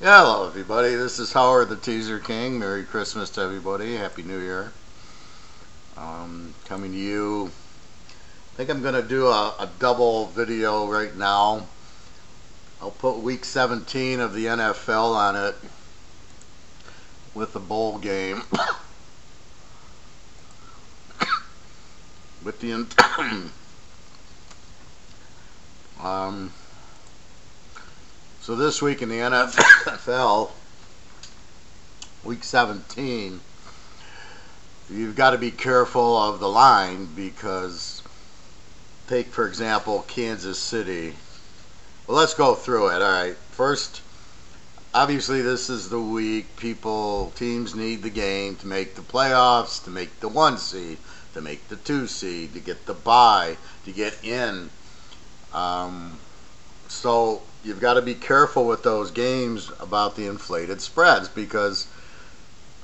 Hello everybody, this is Howard the Teaserking. Merry Christmas to everybody, Happy New Year. Coming to you, I think I'm going to do a double video right now. I'll put week 17 of the NFL on it with the bowl game. With the so this week in the NFL, week 17, you've got to be careful of the line because, take for example, Kansas City. Well, let's go through it. All right, first, obviously this is the week teams need the game to make the playoffs, to make the 1 seed, to make the 2 seed, to get the bye, to get in. So you've got to be careful with those games about the inflated spreads, because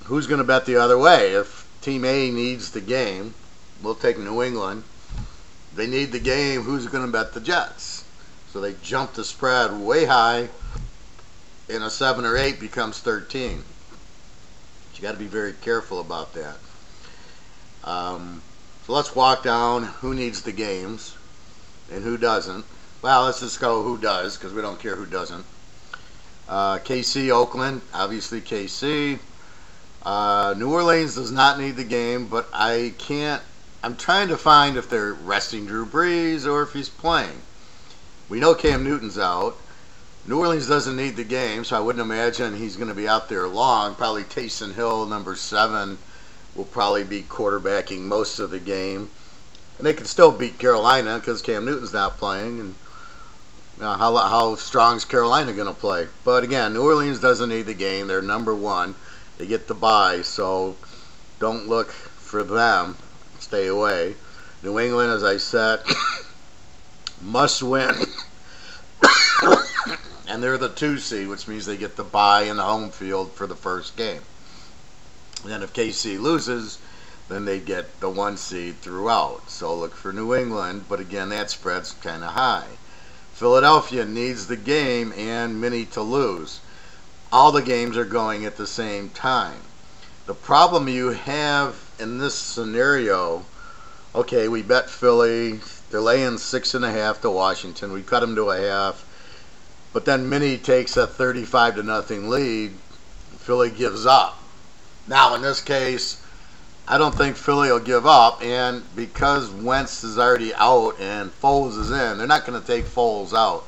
who's going to bet the other way? If Team A needs the game, we'll take New England. They need the game, who's going to bet the Jets? So they jump the spread way high, and a 7 or 8 becomes 13. But you got to be very careful about that. So let's walk down who needs the games and who doesn't. Well, let's just go who does, because we don't care who doesn't. KC, Oakland, obviously KC. New Orleans does not need the game, but I'm trying to find if they're resting Drew Brees or if he's playing. We know Cam Newton's out. New Orleans doesn't need the game, so I wouldn't imagine he's going to be out there long. Probably Taysom Hill, number 7, will probably be quarterbacking most of the game. And they can still beat Carolina because Cam Newton's not playing. And how strong is Carolina going to play? But again, New Orleans doesn't need the game. They're number 1. They get the bye, so don't look for them. Stay away. New England, as I said, must win. And they're the 2 seed, which means they get the bye in the home field for the first game. And then if KC loses, then they get the 1 seed throughout. So look for New England, but again, that spread's kind of high. Philadelphia needs the game and Minnie to lose. All the games are going at the same time. The problem you have in this scenario, okay, we bet Philly. They're laying 6.5 to Washington. We cut them to a half. But then Minnie takes a 35-0 lead. Philly gives up. Now, in this case, I don't think Philly will give up, and because Wentz is already out and Foles is in, they're not going to take Foles out.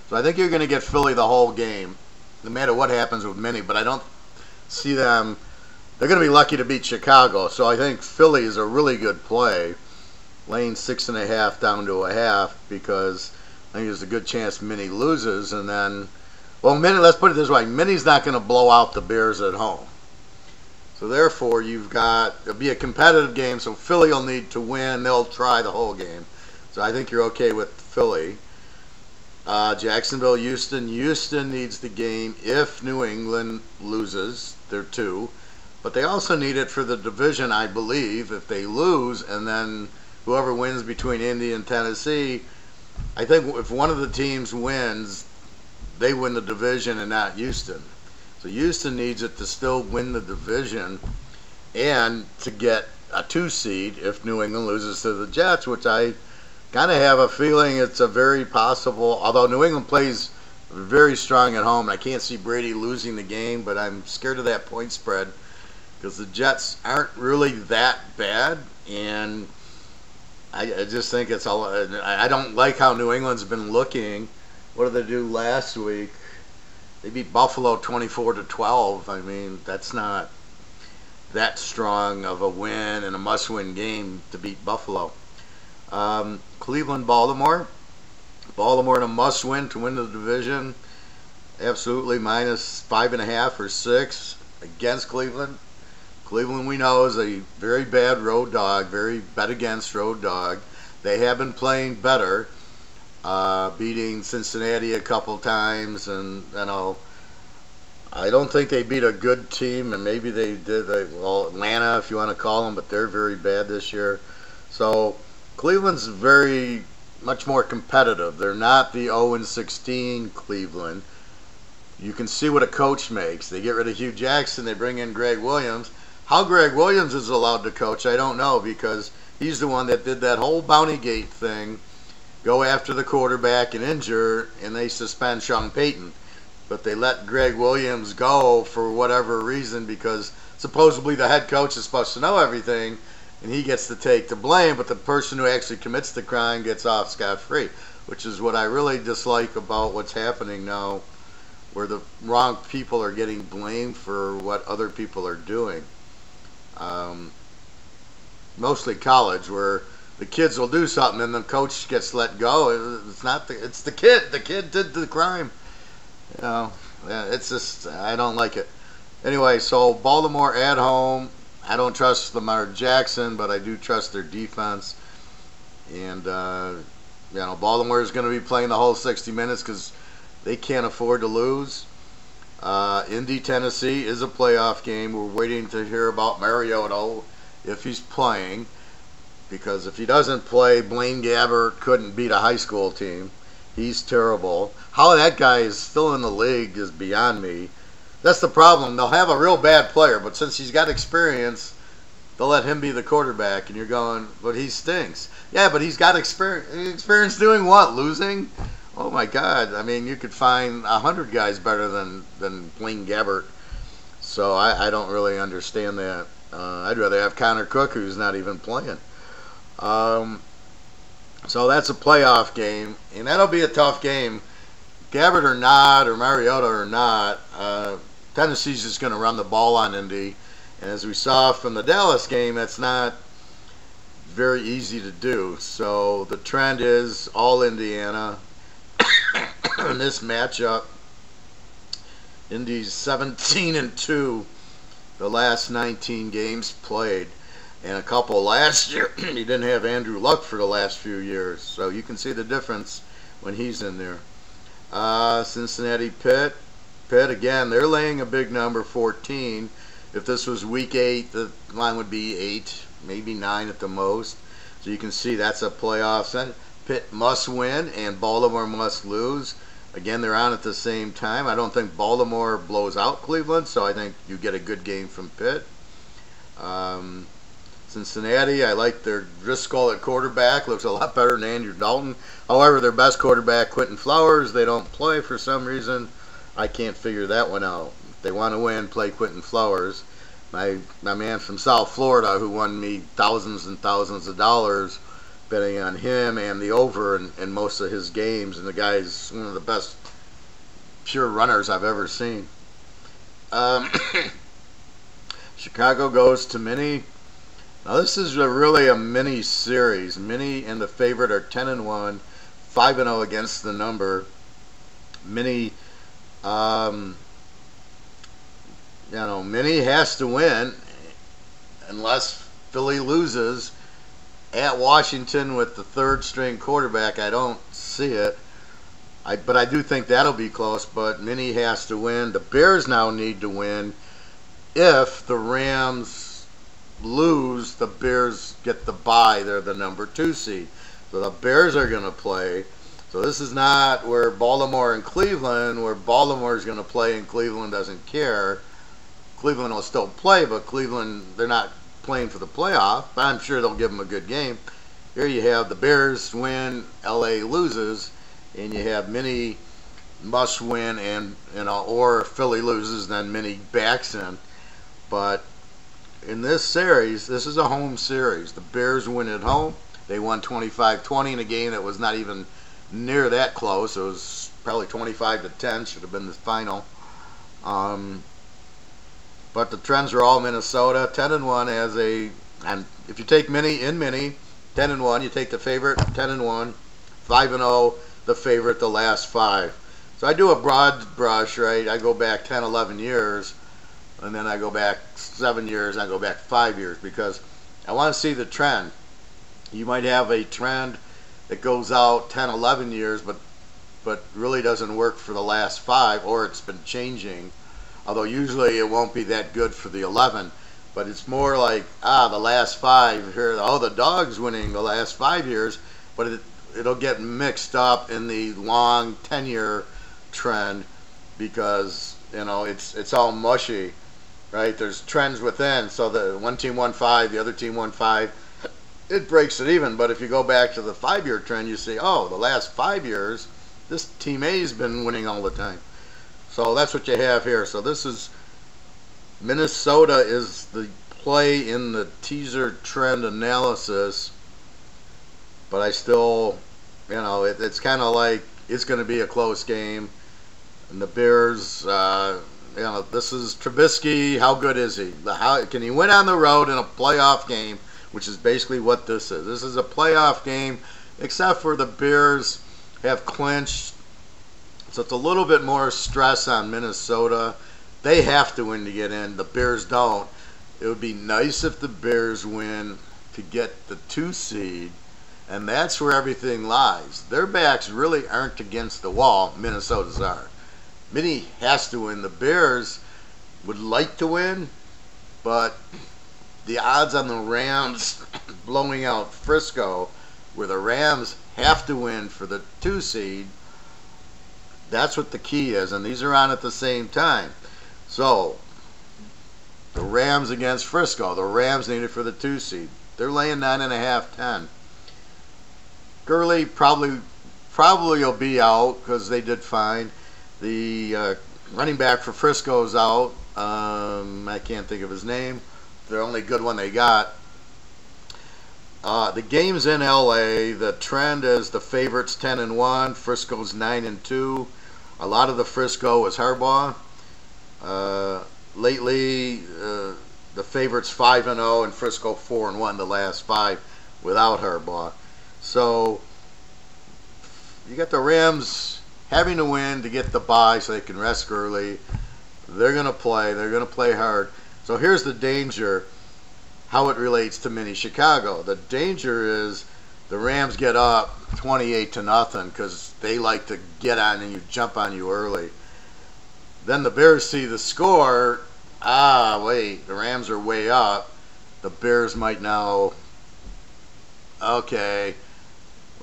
So I think you're going to get Philly the whole game, no matter what happens with Minnie, but I don't see them. They're going to be lucky to beat Chicago, so I think Philly is a really good play, laying 6.5 down to a half, because I think there's a good chance Minnie loses, and then, well, Minnie, let's put it this way, Minnie's not going to blow out the Bears at home. So therefore, it'll be a competitive game, so Philly will need to win. They'll try the whole game. So I think you're okay with Philly. Jacksonville, Houston. Houston needs the game if New England loses. They're 2. But they also need it for the division, I believe. If they lose, and then whoever wins between Indy and Tennessee, I think if one of the teams wins, they win the division and not Houston. So Houston needs it to still win the division and to get a 2 seed if New England loses to the Jets, which I kind of have a feeling it's a very possible, although New England plays very strong at home, and I can't see Brady losing the game, but I'm scared of that point spread because the Jets aren't really that bad, and I just think it's all. I don't like how New England's been looking. What did they do last week? They beat Buffalo 24-12. I mean, that's not that strong of a win and a must-win game to beat Buffalo. Cleveland, Baltimore. Baltimore in a must-win to win the division. Absolutely minus 5.5 or 6 against Cleveland. Cleveland, we know, is a very bad road dog, very bet against road dog. They have been playing better. Beating Cincinnati a couple times, and I don't think they beat a good team, and maybe they did. Well, Atlanta, if you want to call them, but they're very bad this year. So Cleveland's very much more competitive. They're not the 0-16 Cleveland. You can see what a coach makes. They get rid of Hugh Jackson. They bring in Greg Williams. How Greg Williams is allowed to coach, I don't know, because he's the one that did that whole bounty gate thing, go after the quarterback and injure, and they suspend Sean Payton. But they let Greg Williams go for whatever reason, because supposedly the head coach is supposed to know everything, and he gets to take the blame, but the person who actually commits the crime gets off scot-free, which is what I really dislike about what's happening now, where the wrong people are getting blamed for what other people are doing. Mostly college, where the kids will do something and the coach gets let go. It's the kid. The kid did the crime. You know, yeah, it's just, I don't like it. Anyway, so Baltimore at home. I don't trust Lamar Jackson, but I do trust their defense. And Baltimore is going to be playing the whole 60 minutes because they can't afford to lose. Indy, Tennessee is a playoff game. We're waiting to hear about Mariota, if he's playing, because if he doesn't play, Blaine Gabbert couldn't beat a high school team. He's terrible. How that guy is still in the league is beyond me. That's the problem. They'll have a real bad player, but since he's got experience, they'll let him be the quarterback, and you're going, but he stinks. Yeah, but he's got experience. Experience doing what? Losing? Oh my God! I mean, you could find 100 guys better than Blaine Gabbert. So I don't really understand that. I'd rather have Connor Cook, who's not even playing. So that's a playoff game, and that'll be a tough game. Gabbert or not, or Mariota or not, Tennessee's just going to run the ball on Indy. And as we saw from the Dallas game, that's not very easy to do. So the trend is all Indiana in this matchup. Indy's 17-2 the last 19 games played, and a couple last year. He didn't have Andrew Luck for the last few years, so you can see the difference when he's in there. Cincinnati, Pitt again, they're laying a big number, 14. If this was week 8, the line would be 8, maybe 9 at the most. So you can see that's a playoff set. Pitt must win and Baltimore must lose. Again, they're on at the same time. I don't think Baltimore blows out Cleveland, so I think you get a good game from Pitt. Cincinnati, I like their Driscoll at quarterback. Looks a lot better than Andrew Dalton. However, their best quarterback, Quentin Flowers, they don't play for some reason. I can't figure that one out. If they want to win, play Quentin Flowers. My man from South Florida, who won me thousands and thousands of dollars betting on him and the over in most of his games, and the guy's one of the best pure runners I've ever seen. Chicago goes to Minnie. Now this is really a mini series. Minnie and the favorite are 10-1, 5-0 against the number. Minnie, Minnie has to win unless Philly loses at Washington with the third string quarterback. I don't see it. But I do think that'll be close, but Minnie has to win. The Bears now need to win. If the Rams lose, the Bears get the bye. They're the number 2 seed. So the Bears are going to play. So this is not where Baltimore and Cleveland, where Baltimore is going to play and Cleveland doesn't care. Cleveland will still play, but Cleveland, they're not playing for the playoff. But I'm sure they'll give them a good game. Here you have the Bears win, LA loses, and you have Minnie must win, and or Philly loses, then Minnie backs in. But in this series, this is a home series. The Bears win at home. They won 25-20 in a game that was not even near that close. It was probably 25-10. Should have been the final. But the trends are all Minnesota. 10-1 as a, and if you take Minnie in Minnie, 10-1. You take the favorite, 10-1, 5-0. The favorite, the last 5. So I do a broad brush, right? I go back 10, 11 years. And then I go back 7 years, I go back 5 years, because I want to see the trend. You might have a trend that goes out 10, 11 years, but really doesn't work for the last 5, or it's been changing. Although usually it won't be that good for the 11. But it's more like, the last 5, here, the dog's winning the last 5 years, but it'll get mixed up in the long 10-year trend. because it's all mushy, right? There's trends within, so the one team won 5, the other team won 5. It breaks it even. But if you go back to the 5-year trend, you see, oh, the last 5 years, this team A's been winning all the time. So that's what you have here. So this is Minnesota is the play in the teaser trend analysis, but I still, it's kind of like it's going to be a close game. And the Bears, this is Trubisky. How good is he? How can he win on the road in a playoff game, which is basically what this is. This is a playoff game, except for the Bears have clinched. So it's a little bit more stress on Minnesota. They have to win to get in. The Bears don't. It would be nice if the Bears win to get the 2 seed, and that's where everything lies. Their backs really aren't against the wall. Minnesota's are. Minnie has to win. The Bears would like to win, but the odds on the Rams blowing out Frisco, where the Rams have to win for the 2 seed, that's what the key is, and these are on at the same time. So, the Rams against Frisco. The Rams need it for the 2 seed. They're laying 9.5, 10. Gurley probably will be out because they did fine. The running back for Frisco is out. I can't think of his name. The only good one they got. The game's in LA. The trend is the favorites 10-1. Frisco's 9-2. A lot of the Frisco is Harbaugh. Lately, the favorites 5-0 and Frisco 4-1 the last 5 without Harbaugh. So you got the Rams having to win to get the bye so they can rest Gurley. They're going to play. They're going to play hard. So here's the danger, how it relates to mini Chicago. The danger is the Rams get up 28-0 because they like to get on and jump on you early. Then the Bears see the score. Wait, the Rams are way up. The Bears might now, okay,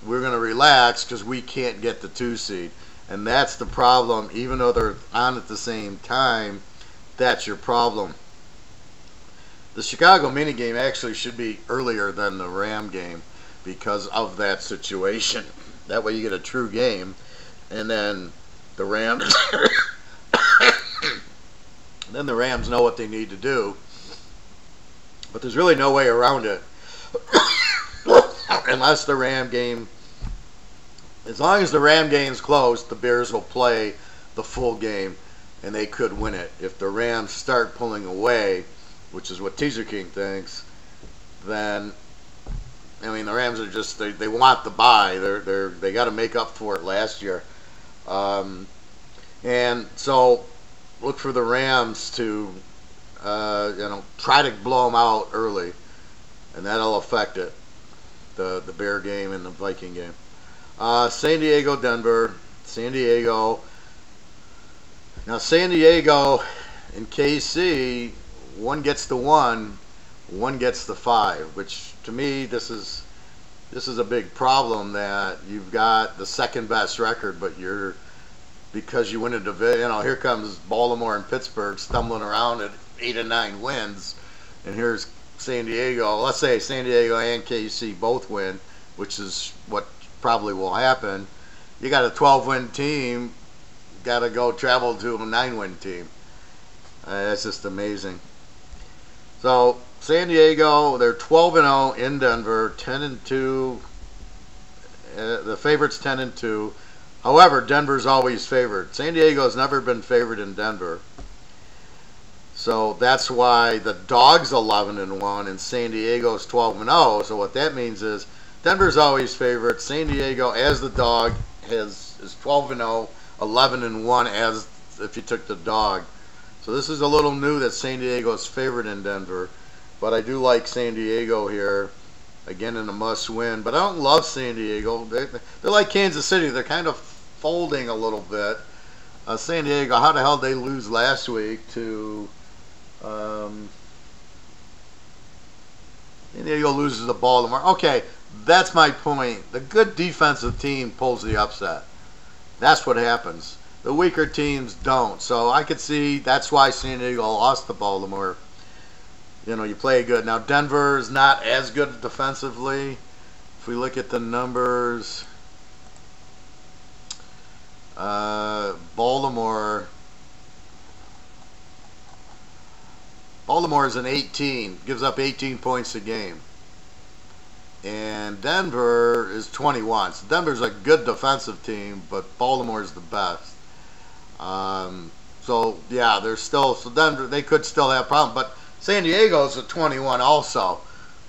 we're going to relax because we can't get the 2 seed. And that's the problem. Even though they're on at the same time, that's your problem. The Chicago mini game actually should be earlier than the Ram game because of that situation. That way you get a true game. And then the Rams... then the Rams know what they need to do. But there's really no way around it. Unless the Ram game... As long as the Ram game's close, the Bears will play the full game, and they could win it. If the Rams start pulling away, which is what Teaserking thinks, then, I mean, the Rams are just, they want the bye. They got to make up for it last year. And so, look for the Rams to, try to blow them out early, and that'll affect it, the Bear game and the Viking game. San Diego, Denver. San Diego. Now, San Diego and KC, one gets the 1, one gets the 5, which to me, this is a big problem that you've got the second best record, but because you win a division, here comes Baltimore and Pittsburgh stumbling around at 8 and 9 wins, and here's San Diego. Let's say San Diego and KC both win, which is what probably will happen. You got a 12-win team, got to go travel to a 9-win team. That's just amazing. So San Diego, they're 12-0 in Denver, 10-2. The favorites 10-2. However, Denver's always favored. San Diego's never been favored in Denver. So that's why the dog's 11-1 and San Diego's 12-0. So what that means is Denver's always favorite. San Diego, as the dog, is 12-0, 11-1 as if you took the dog. So this is a little new that San Diego's favorite in Denver. But I do like San Diego here, again in a must-win. But I don't love San Diego. They're like Kansas City. They're kind of folding a little bit. San Diego, how the hell did they lose last week to... San Diego loses to Baltimore. Okay, that's my point. The good defensive team pulls the upset. That's what happens. the weaker teams don't. So I could see that's why San Diego lost to Baltimore. You know, you play good. Now, Denver is not as good defensively. If we look at the numbers, Baltimore is an 18, gives up 18 points a game. And Denver is 21. So Denver's a good defensive team, but Baltimore is the best. So yeah, there's still, so Denver, they could still have problems, but San Diego's a 21 also.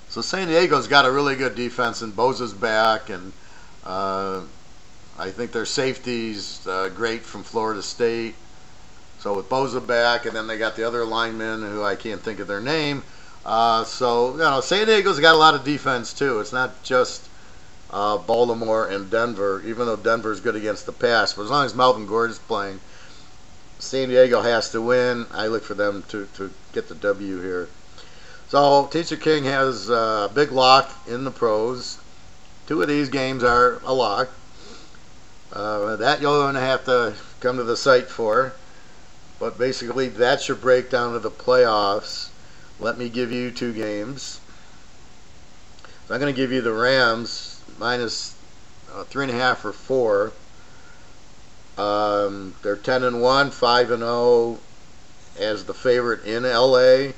So San Diego's got a really good defense, and Bosa's back, and I think their safety's great from Florida State. So with Bosa back, and then they got the other linemen who I can't think of their name. So, you know, San Diego's got a lot of defense too. It's not just Baltimore and Denver, even though Denver's good against the pass. But as long as Melvin Gordon's playing, San Diego has to win. I look for them to get the W here. So Teaserking has a big lock in the pros. 2 of these games are a lock. That you're going to have to come to the site for. But basically, that's your breakdown of the playoffs. Let me give you 2 games. So I'm going to give you the Rams minus 3.5 or 4. They're 10-1, 5-0 as the favorite in LA.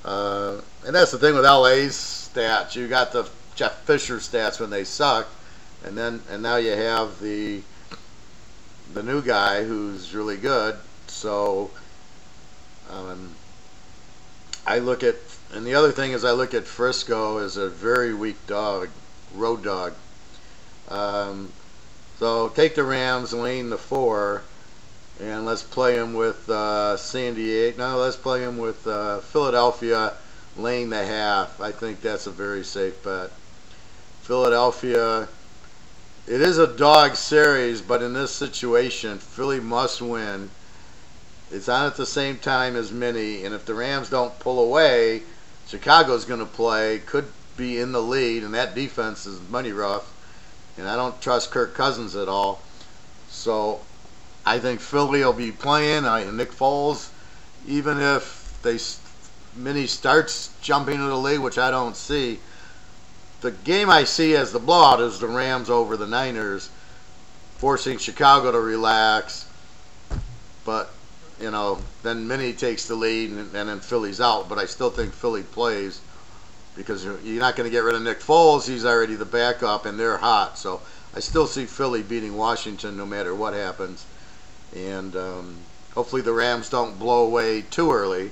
And that's the thing with LA's stats. You got the Jeff Fisher stats when they suck, and now you have the new guy who's really good. So I look at, and the other thing is I look at Frisco as a very weak dog, road dog. So take the Rams, lane the 4, and let's play them with San Diego. No, let's play them with Philadelphia, lane the half. I think that's a very safe bet. Philadelphia, it is a dog series, but in this situation, Philly must win. It's on at the same time as Minnie, and if the Rams don't pull away, Chicago's going to play, could be in the lead, and that defense is money rough, and I don't trust Kirk Cousins at all. So I think Philly will be playing, Nick Foles, even if Minnie starts jumping into the lead, which I don't see. The game I see as the blowout is the Rams over the Niners, forcing Chicago to relax, but you know, then Minnie takes the lead, and then Philly's out. But I still think Philly plays because you're not going to get rid of Nick Foles. He's already the backup, and they're hot. So I still see Philly beating Washington no matter what happens. And hopefully the Rams don't blow away too early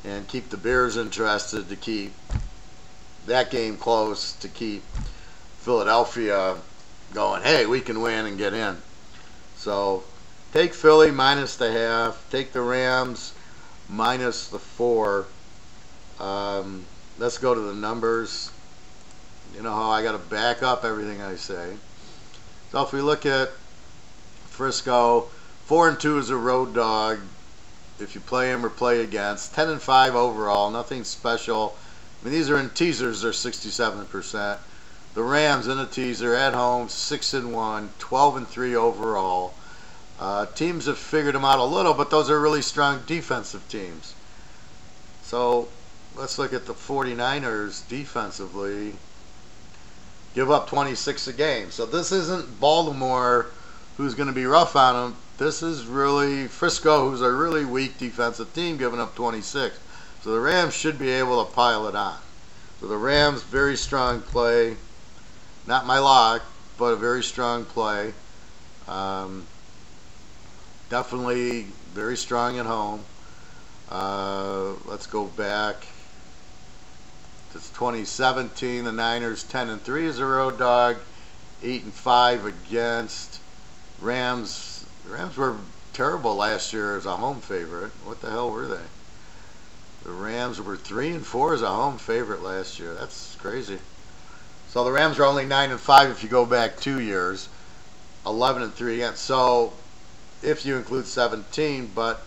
and keep the Bears interested to keep that game close, to keep Philadelphia going, hey, we can win and get in. So take Philly minus the half. Take the Rams minus the 4. Let's go to the numbers. You know how I got to back up everything I say. So if we look at Frisco, 4-2 is a road dog. If you play him or play against, 10-5 overall, nothing special. I mean, these are in teasers. They're 67%. The Rams in a teaser at home, 6-1, 12-3 overall. Teams have figured them out a little, but those are really strong defensive teams. So let's look at the 49ers defensively. Give up 26 a game. So this isn't Baltimore, who's going to be rough on them. This is really Frisco, who's a really weak defensive team, giving up 26. So the Rams should be able to pile it on. So the Rams, very strong play. Not my lock, but a very strong play. Definitely very strong at home. Let's go back. It's 2017. The Niners 10-3 as a road dog, 8-5 against. Rams were terrible last year as a home favorite. What the hell were they? The Rams were 3-4 as a home favorite last year. That's crazy. So the Rams are only 9-5 if you go back 2 years. 11-3 again. So if you include 17, but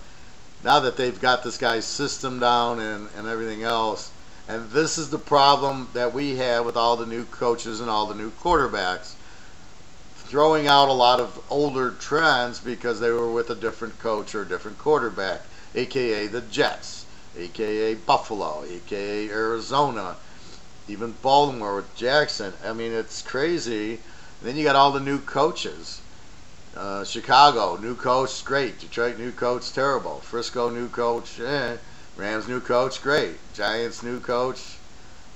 now that they've got this guy's system down and everything else, and this is the problem that we have with all the new coaches and all the new quarterbacks. throwing out a lot of older trends because they were with a different coach or a different quarterback, aka the Jets, aka Buffalo, aka Arizona, even Baltimore with Jackson. I mean, it's crazy. And then you got all the new coaches. Chicago, new coach, great. Detroit, new coach, terrible. Frisco, new coach, Rams, new coach, great. Giants, new coach.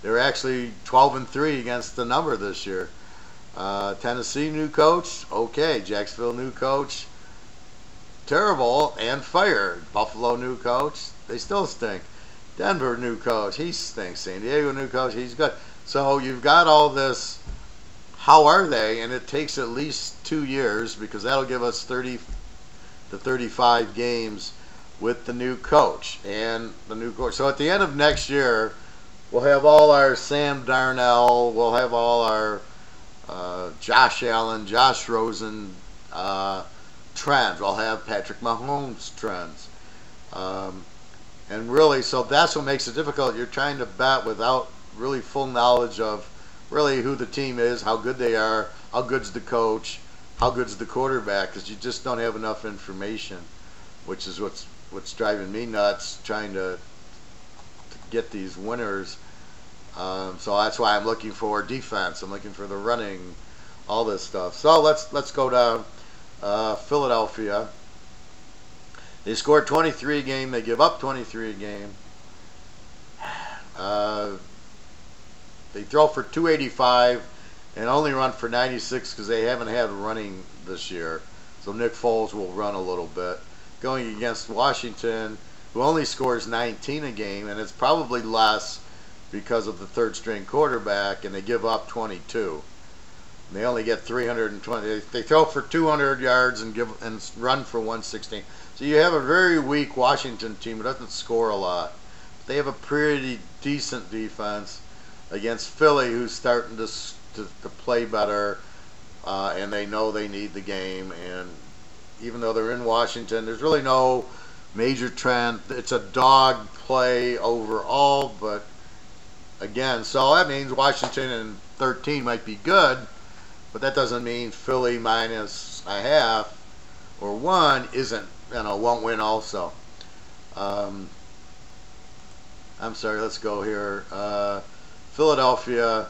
They're actually 12-3 against the number this year. Tennessee, new coach, okay. Jacksonville, new coach, terrible and fired. Buffalo, new coach, they still stink. Denver, new coach, he stinks. San Diego, new coach, he's good. So you've got all this. How are they? And it takes at least 2 years, because that'll give us 30 to 35 games with the new coach and the new coach. So at the end of next year, we'll have all our Sam Darnell, we'll have all our Josh Allen, Josh Rosen trends. We'll have Patrick Mahomes trends. And really, so that's what makes it difficult. You're trying to bet without really full knowledge of really who the team is, how good they are, how good's the coach, how good's the quarterback, because you just don't have enough information, which is what's driving me nuts, trying to get these winners. So that's why I'm looking for defense. I'm looking for the running, all this stuff. So let's go down. Philadelphia. They scored 23 a game. They give up 23 a game. They throw for 285 and only run for 96 because they haven't had running this year. So Nick Foles will run a little bit. Going against Washington, who only scores 19 a game, and it's probably less because of the third string quarterback, and they give up 22. And they only get 320. They throw for 200 yards and run for 116. So you have a very weak Washington team who doesn't score a lot. They have a pretty decent defense against Philly, who's starting to play better, and they know they need the game. And even though they're in Washington, there's really no major trend. It's a dog play overall, but again, so that means Washington in 13 might be good, but that doesn't mean Philly minus a half or 1 isn't, won't win also. I'm sorry, let's go here. Philadelphia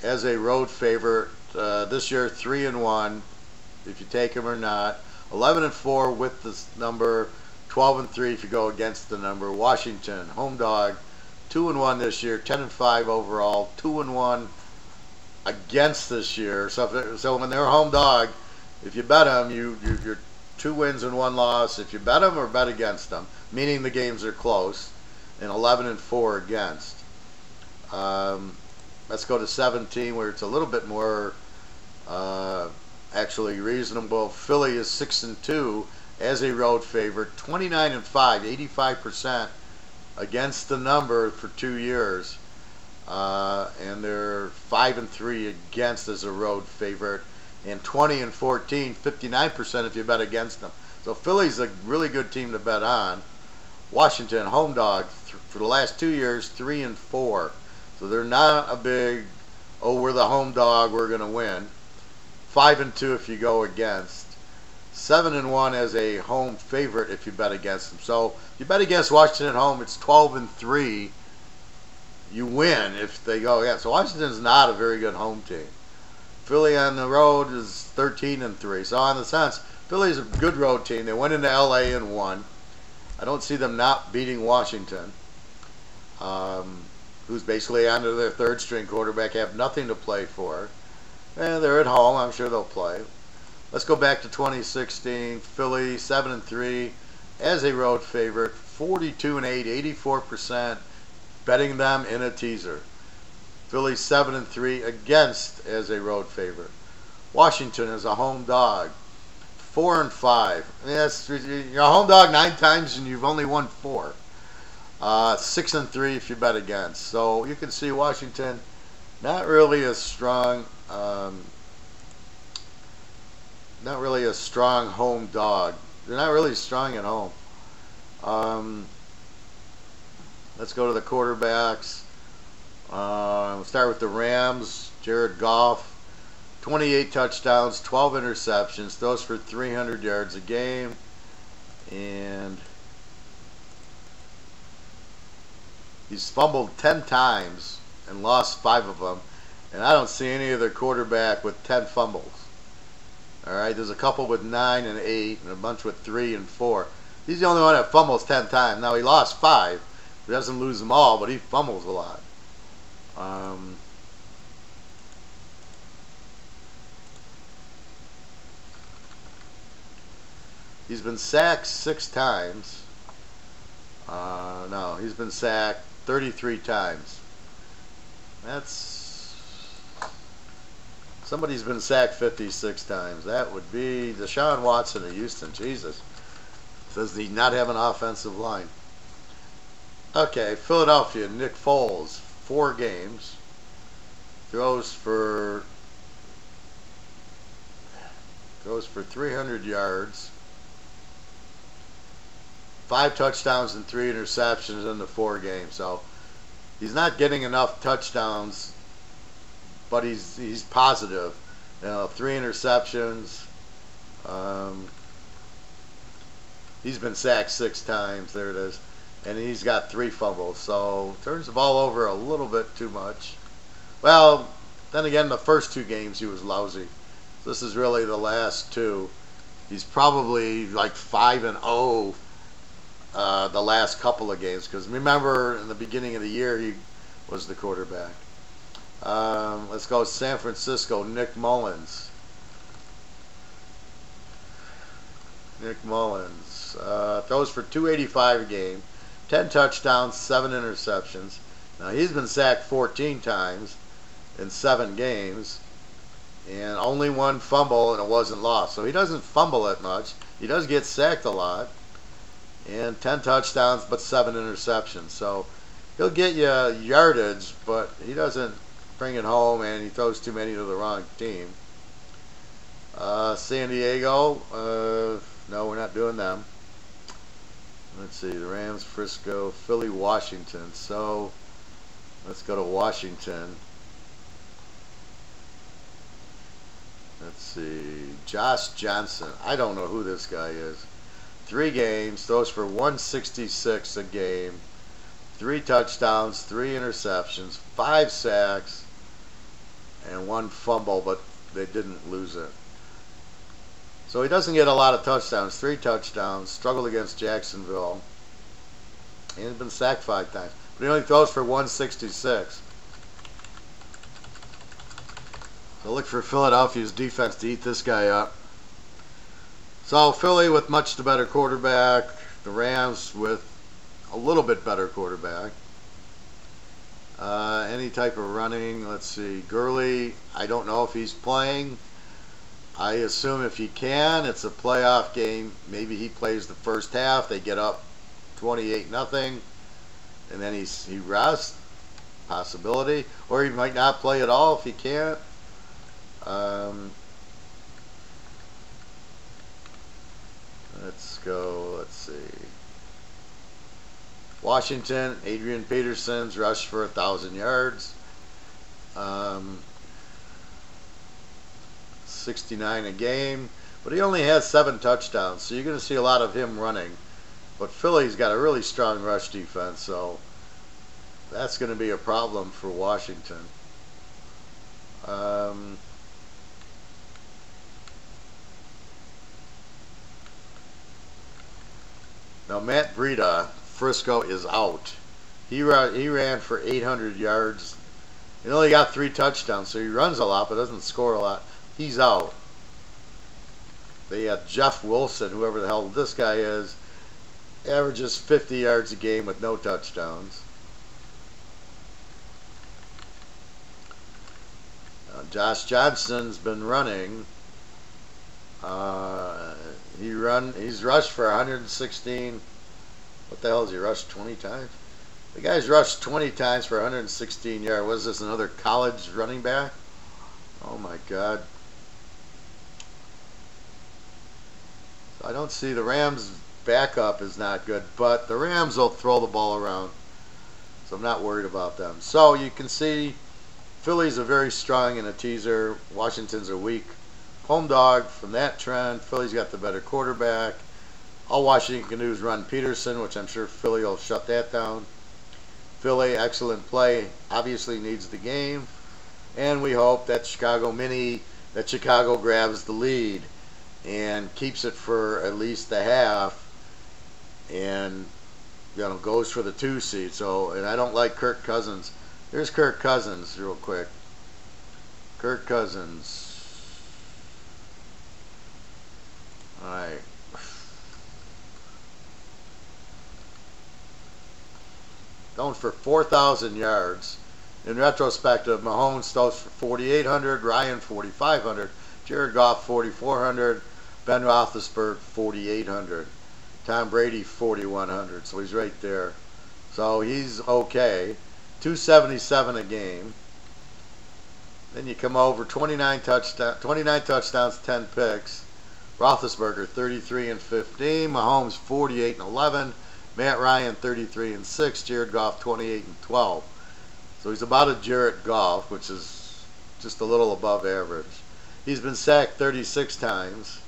as a road favorite this year, 3-1, if you take them or not. 11-4 with this number. 12-3 if you go against the number. Washington, home dog, 2-1 this year. 10-5 overall. 2-1 against this year. So when they're home dog, if you bet them, you're 2 wins and 1 loss. If you bet them or bet against them, meaning the games are close. And 11-4 against. Let's go to 17, where it's a little bit more actually reasonable. Philly is 6-2 as a road favorite, 29-5, 85% against the number for 2 years, and they're 5-3 against as a road favorite, and 20-14, 59% if you bet against them. So Philly's a really good team to bet on. Washington, home dog, for the last 2 years, 3-4. So they're not a big, we're the home dog, we're going to win. 5-2 if you go against. 7-1 as a home favorite if you bet against them. So if you bet against Washington at home, it's 12-3. You win if they go against. So Washington's not a very good home team. Philly on the road is 13-3. So in the sense, Philly's a good road team. They went into LA and won. I don't see them not beating Washington, who's basically under their third string quarterback, have nothing to play for. And they're at home. I'm sure they'll play. Let's go back to 2016. Philly 7-3 as a road favorite, 42-8, 84% betting them in a teaser. Philly 7-3 against as a road favorite. Washington is a home dog, 4-5. Yes, you're a home dog 9 times and you've only won 4. 6-3 if you bet against. So you can see Washington not really a strong, home dog. They're not really strong at home. Let's go to the quarterbacks. We'll start with the Rams. Jared Goff, 28 touchdowns, 12 interceptions, throws for 300 yards a game, and he's fumbled 10 times and lost 5 of them, and I don't see any other quarterback with 10 fumbles. Alright, there's a couple with 9 and 8, and a bunch with 3 and 4. He's the only one that fumbles 10 times. Now, he lost 5. He doesn't lose them all, but he fumbles a lot. He's been sacked 6 times. No, he's been sacked 33 times. That's... Somebody's been sacked 56 times. That would be Deshaun Watson of Houston. Jesus. Does he not have an offensive line? Okay, Philadelphia, Nick Foles, 4 games. Throws for 300 yards. 5 touchdowns and 3 interceptions in the 4 games. So he's not getting enough touchdowns, but he's positive. 3 interceptions. He's been sacked 6 times. There it is. And he's got 3 fumbles. So turns the ball over a little bit too much. Well, then again, the first 2 games he was lousy. So this is really the last 2. He's probably like 5-0 the last couple of games. Because remember, in the beginning of the year, he was the quarterback. Let's go San Francisco, Nick Mullins. Nick Mullins throws for 285 a game, 10 touchdowns, 7 interceptions. Now, he's been sacked 14 times in 7 games, and only 1 fumble, and it wasn't lost. So he doesn't fumble that much. He does get sacked a lot, and 10 touchdowns, but 7 interceptions. So he'll get you yardage, but he doesn't bring it home, and he throws too many to the wrong team. San Diego, no, we're not doing them. Let's see, the Rams, Frisco, Philly, Washington. So let's go to Washington. Let's see, Josh Johnson. I don't know who this guy is. 3 games, throws for 166 a game, 3 touchdowns, 3 interceptions, 5 sacks, and 1 fumble, but they didn't lose it. So he doesn't get a lot of touchdowns. 3 touchdowns, struggled against Jacksonville, and he's been sacked 5 times. But he only throws for 166. So look for Philadelphia's defense to eat this guy up. So Philly with much the better quarterback. The Rams with a little bit better quarterback. Any type of running. Let's see. Gurley, I don't know if he's playing. I assume if he can, it's a playoff game. Maybe he plays the first half. They get up 28-0, and then he rests. Possibility. Or he might not play at all if he can't. Let's go. Let's see. Washington, Adrian Peterson's rushed for 1,000 yards. 69 a game, but he only has 7 touchdowns, so you're going to see a lot of him running. But Philly's got a really strong rush defense, so that's going to be a problem for Washington. Now Matt Breida, Frisco, is out. He ran for 800 yards. He only got 3 touchdowns, so he runs a lot but doesn't score a lot. He's out. They have Jeff Wilson, whoever the hell this guy is, averages 50 yards a game with no touchdowns. Josh Johnson's been running. He's rushed for 116. What the hell has he rushed 20 times? The guy's rushed 20 times for 116 yards. What is this, another college running back? Oh my God. I don't see the Rams' backup is not good, but the Rams will throw the ball around, so I'm not worried about them. So you can see Phillies are very strong in a teaser. Washington's a weak home dog from that trend. Philly's got the better quarterback. All Washington can do is run Peterson, which I'm sure Philly will shut that down. Philly, excellent play, obviously needs the game. And we hope that Chicago grabs the lead and keeps it for at least the half and goes for the 2 seed. So, and I don't like Kirk Cousins. Here's Kirk Cousins real quick. Kirk Cousins. Alright. Going for 4,000 yards. In retrospective, Mahomes throws for 4,800, Ryan 4,500, Jared Goff 4,400, Ben Roethlisberger 4,800, Tom Brady 4,100. So he's right there. So he's okay. 277 a game. Then you come over 29 touchdowns, 10 picks. Roethlisberger 33 and 15, Mahomes 48 and 11, Matt Ryan 33 and 6, Jared Goff 28 and 12. So he's about a Jared Goff, which is just a little above average. He's been sacked 36 times.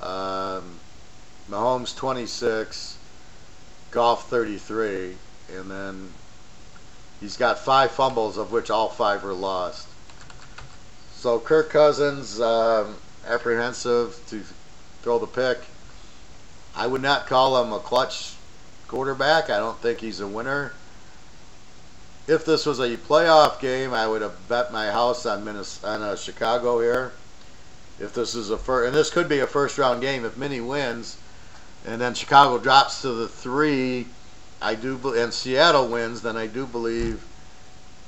Mahomes 26, Goff 33, and then he's got 5 fumbles, of which all 5 were lost. So Kirk Cousins, apprehensive to throw the pick. I would not call him a clutch quarterback. I don't think he's a winner. If this was a playoff game, I would have bet my house on Chicago here. If this is and this could be a first-round game. If Minnie wins, and then Chicago drops to the 3, and Seattle wins, then I do believe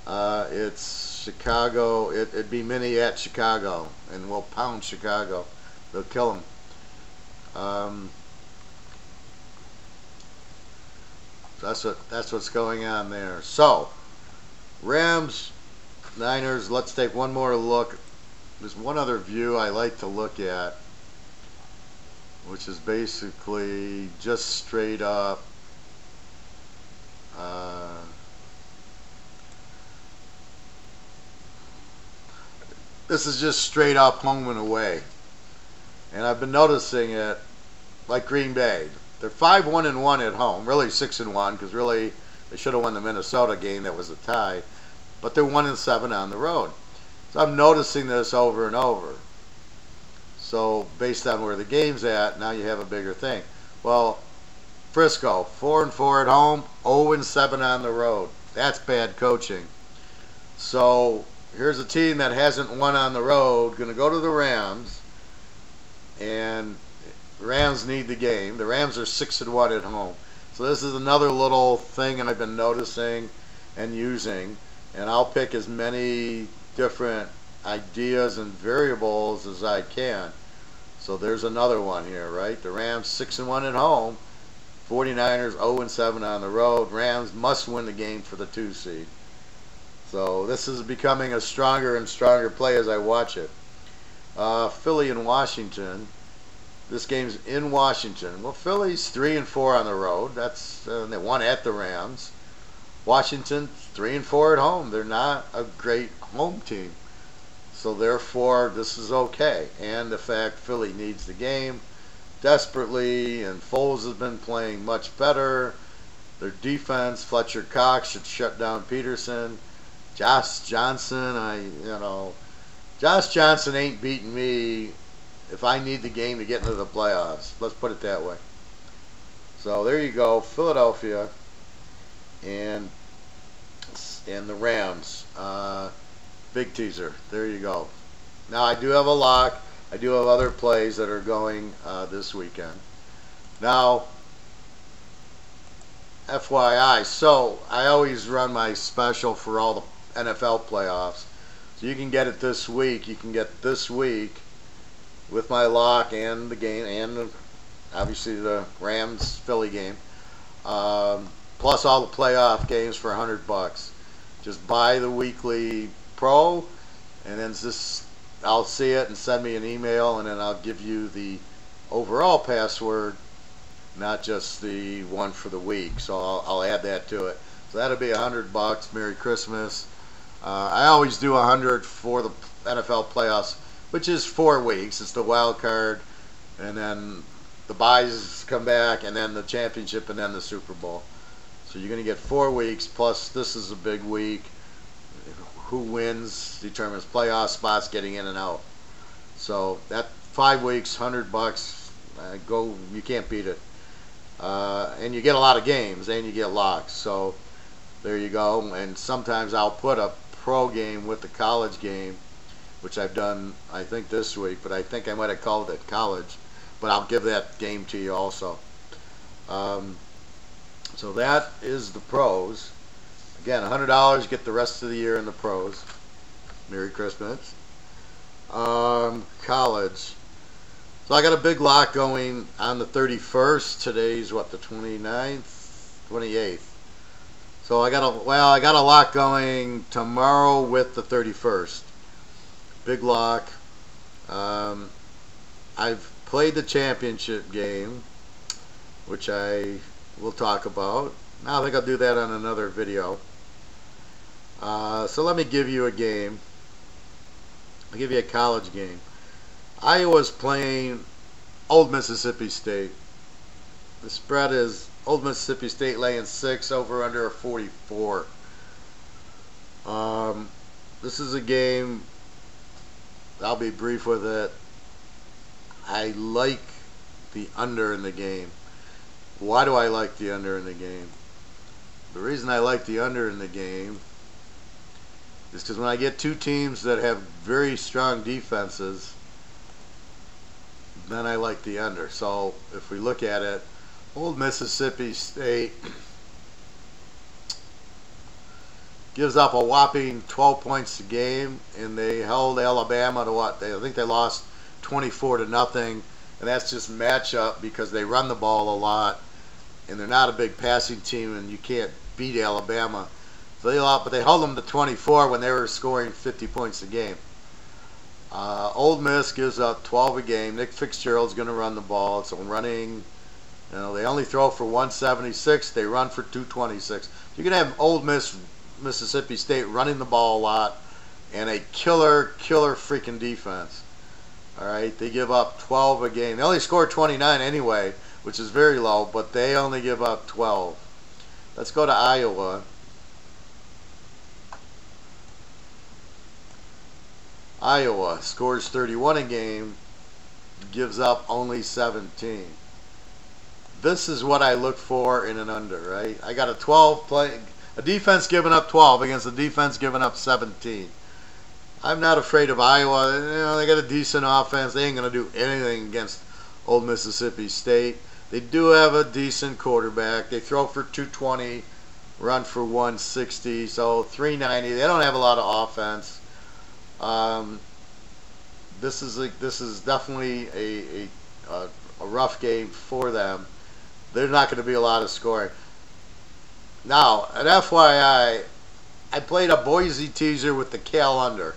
it's Chicago. It'd be Minnie at Chicago, and we'll pound Chicago. They'll kill them. That's what's going on there. So, Rams, Niners. Let's take one more look. There's one other view I like to look at, which is basically just straight up. This is just straight up home and away, and I've been noticing it, like Green Bay. They're 5-1-1 at home, really 6-1, because really they should have won the Minnesota game that was a tie, but they're 1-7 on the road. So I'm noticing this over and over. So based on where the game's at, now you have a bigger thing. Well, Frisco 4-4 at home, 0-7 on the road. That's bad coaching. So here's a team that hasn't won on the road, going to go to the Rams, and the Rams need the game. The Rams are 6-1 at home. So this is another little thing that I've been noticing and using, and I'll pick as many different ideas and variables as I can. So there's another one here, right? The Rams 6-1 at home, 49ers 0-7 on the road. Rams must win the game for the 2 seed. So this is becoming a stronger and stronger play as I watch it. Philly and Washington. This game's in Washington. Well, Philly's 3-4 on the road. That's they won at the Rams. Washington 3-4 at home. They're not a great home team, so therefore this is okay. And the fact Philly needs the game desperately, and Foles has been playing much better. Their defense, Fletcher Cox should shut down Peterson. Josh Johnson, Josh Johnson ain't beating me if I need the game to get into the playoffs. Let's put it that way. So there you go, Philadelphia and the Rams. Big teaser. There you go. Now I do have a lock. I do have other plays that are going this weekend. Now, FYI, so I always run my special for all the NFL playoffs. So you can get it this week. You can get this week with my lock and the game, and obviously the Rams-Philly game, plus all the playoff games for $100. Just buy the weekly pro, and then I'll see it and send me an email, and then I'll give you the overall password, not just the one for the week. So I'll add that to it. So that'll be $100. Merry Christmas. I always do 100 for the NFL playoffs, which is 4 weeks. It's the wild card, and then the byes come back, and then the championship, and then the Super Bowl. So you're going to get 4 weeks, plus this is a big week. Who wins determines playoff spots, getting in and out. So that 5 weeks, $100, go. You can't beat it. And you get a lot of games, and you get locks. So there you go. And sometimes I'll put a pro game with the college game, which I've done, I think, this week. But I think I might have called it college. But I'll give that game to you also. So that is the pros. Again, $100, get the rest of the year in the pros. Merry Christmas. College. So I got a big lock going on the 31st. Today's what, the 29th? 28th. So I got a lock going tomorrow with the 31st. Big lock. I've played the championship game, which I will talk about. Now I think I'll do that on another video. So let me give you a game. I'll give you a college game. Iowa's playing Old Mississippi State. The spread is Old Mississippi State laying 6, over under 44. This is a game, I'll be brief with it. I like the under in the game. Why do I like the under in the game? The reason I like the under in the game is because when I get two teams that have very strong defenses, then I like the under. So if we look at it, Old Mississippi State gives up a whopping 12 points a game, and they held Alabama to what? I think they lost 24-0, and that's just matchup because they run the ball a lot, and they're not a big passing team, and you can't beat Alabama. So but they held them to 24 when they were scoring 50 points a game. Ole Miss gives up 12 a game. Nick Fitzgerald's going to run the ball. It's running. You know, they only throw for 176. They run for 226. You're going to have Ole Miss, Mississippi State running the ball a lot, and a killer freaking defense. All right, they give up 12 a game. They only score 29 anyway, which is very low, but they only give up 12. Let's go to Iowa. Iowa scores 31 a game, gives up only 17. This is what I look for in an under, right? I got a defense giving up 12 against a defense giving up 17. I'm not afraid of Iowa. You know, they got a decent offense. They ain't going to do anything against Old Mississippi State. They do have a decent quarterback. They throw for 220, run for 160, so 390. They don't have a lot of offense. This is definitely a rough game for them. There's not going to be a lot of scoring. Now, an FYI, I played a Boise teaser with the Cal under.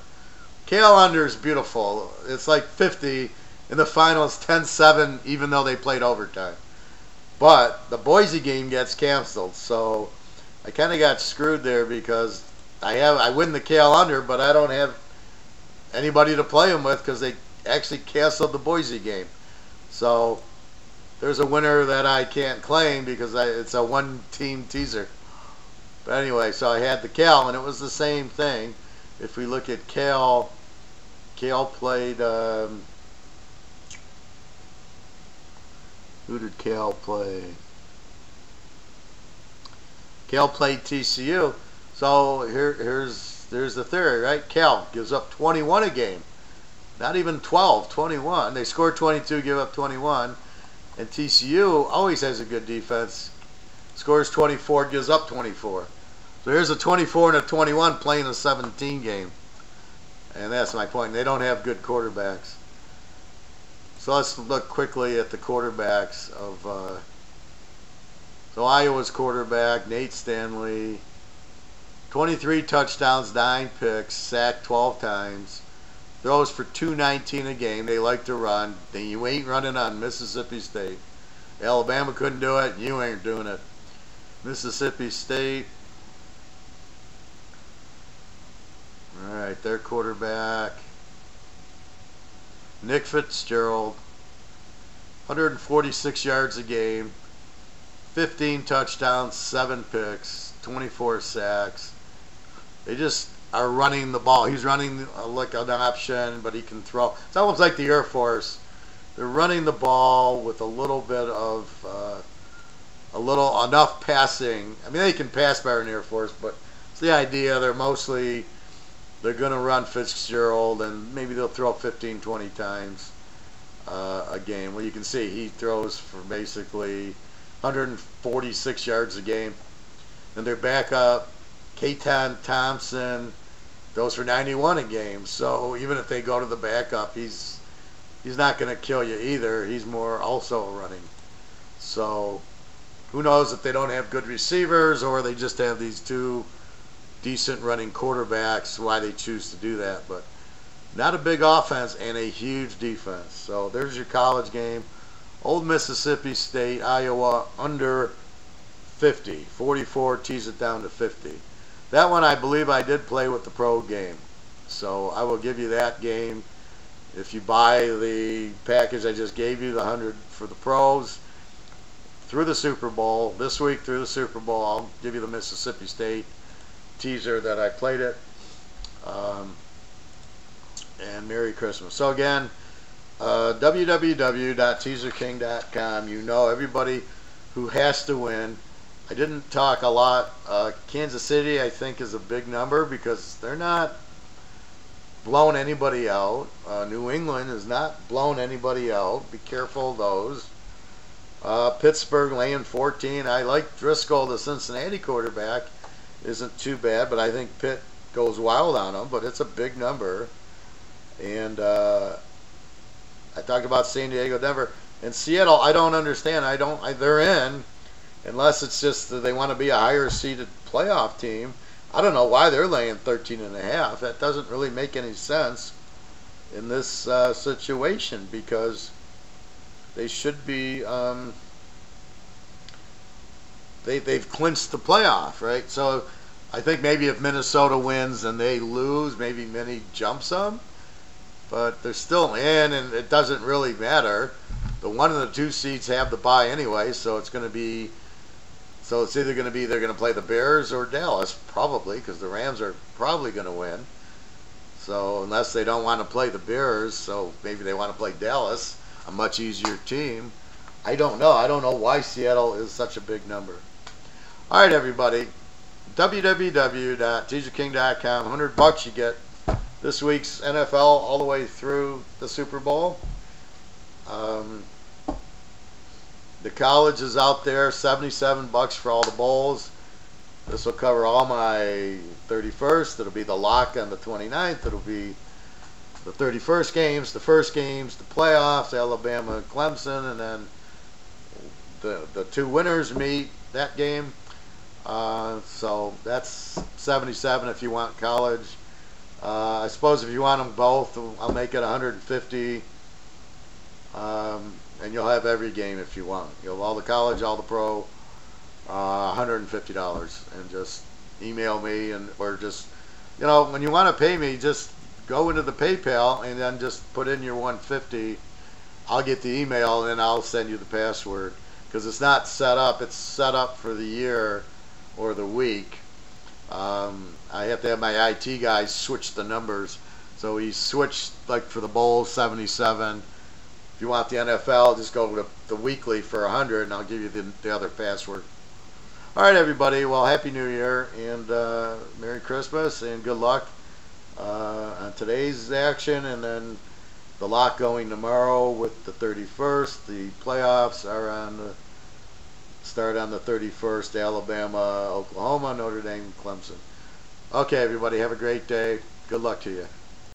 Cal under is beautiful. It's like 50. In the finals, 10-7, even though they played overtime. But the Boise game gets canceled, so I kind of got screwed there because I win the Cal under, but I don't have anybody to play them with because they actually canceled the Boise game. So there's a winner that I can't claim because it's a one-team teaser. But anyway, so I had the Cal, and it was the same thing. If we look at Cal played... who did Cal play? Cal played TCU. So there's the theory, right? Cal gives up 21 a game. Not even 12, 21. They score 22, give up 21. And TCU always has a good defense. Scores 24, gives up 24. So here's a 24 and a 21 playing a 17 game. And that's my point. They don't have good quarterbacks. So let's look quickly at the quarterbacks of... so Iowa's quarterback, Nate Stanley, 23 touchdowns, 9 picks, sacked 12 times, throws for 219 a game. They like to run. You ain't running on Mississippi State. Alabama couldn't do it. You ain't doing it. Mississippi State. All right, their quarterback, Nick Fitzgerald, 146 yards a game, 15 touchdowns, 7 picks, 24 sacks. They just are running the ball. He's running like an option, but he can throw. It's almost like the Air Force. They're running the ball with a little bit of enough passing. I mean, they can pass better in Air Force, but it's the idea. They're going to run Fitzgerald, and maybe they'll throw 15, 20 times a game. Well, you can see he throws for basically 146 yards a game. And their backup, Keaton Thompson, those for 91 a game. So even if they go to the backup, he's not going to kill you either. He's more also running. So who knows if they don't have good receivers or they just have these two decent running quarterbacks, why they choose to do that. But not a big offense and a huge defense. So there's your college game. Old Mississippi State, Iowa, under 50. 44 tees it down to 50. That one I believe I did play with the pro game. So I will give you that game. If you buy the package I just gave you, the 100 for the pros, through the Super Bowl, this week through the Super Bowl, I'll give you the Mississippi State teaser that I played it. And Merry Christmas. So again, www.teaserking.com. You know everybody who has to win. I didn't talk a lot. Kansas City, I think, is a big number because they're not blowing anybody out. New England is not blowing anybody out. Be careful of those. Pittsburgh laying 14. I like Driscoll, the Cincinnati quarterback. Isn't too bad, but I think Pitt goes wild on them. But it's a big number. And I talked about San Diego, Denver, and Seattle. I don't understand. They're in, unless it's just that they want to be a higher seeded playoff team. I don't know why they're laying 13.5. That doesn't really make any sense in this situation because they should be. They've clinched the playoff, right? So I think maybe if Minnesota wins and they lose, maybe Minnie jumps them. But they're still in, and it doesn't really matter. The 1 and the 2 seeds have the bye anyway, so it's going to be. So it's either going to be they're going to play the Bears or Dallas, probably, because the Rams are probably going to win. So unless they don't want to play the Bears, so maybe they want to play Dallas, a much easier team. I don't know. I don't know why Seattle is such a big number. All right, everybody. www.teaserking.com. $100 you get this week's NFL all the way through the Super Bowl. The college is out there, $77 for all the bowls. This will cover all my 31st. It'll be the lock on the 29th. It'll be the 31st games, the first games, the playoffs, Alabama and Clemson, and then the two winners meet that game. So that's 77 if you want college. I suppose if you want them both, I'll make it 150. And you'll have every game if you want. You'll have all the college, all the pro, $150. And just email me, or just, when you want to pay me, just go into the PayPal and then just put in your 150. I'll get the email and then I'll send you the password because it's not set up. It's set up for the year or the week. I have to have my IT guy switch the numbers. So he switched, like for the bowl, 77. If you want the NFL, just go to the weekly for 100, and I'll give you the other password. All right, everybody. Well, Happy New Year, and Merry Christmas, and good luck on today's action, and then the lock going tomorrow with the 31st. The playoffs are start on the 31st, Alabama, Oklahoma, Notre Dame, Clemson. Okay, everybody. Have a great day. Good luck to you.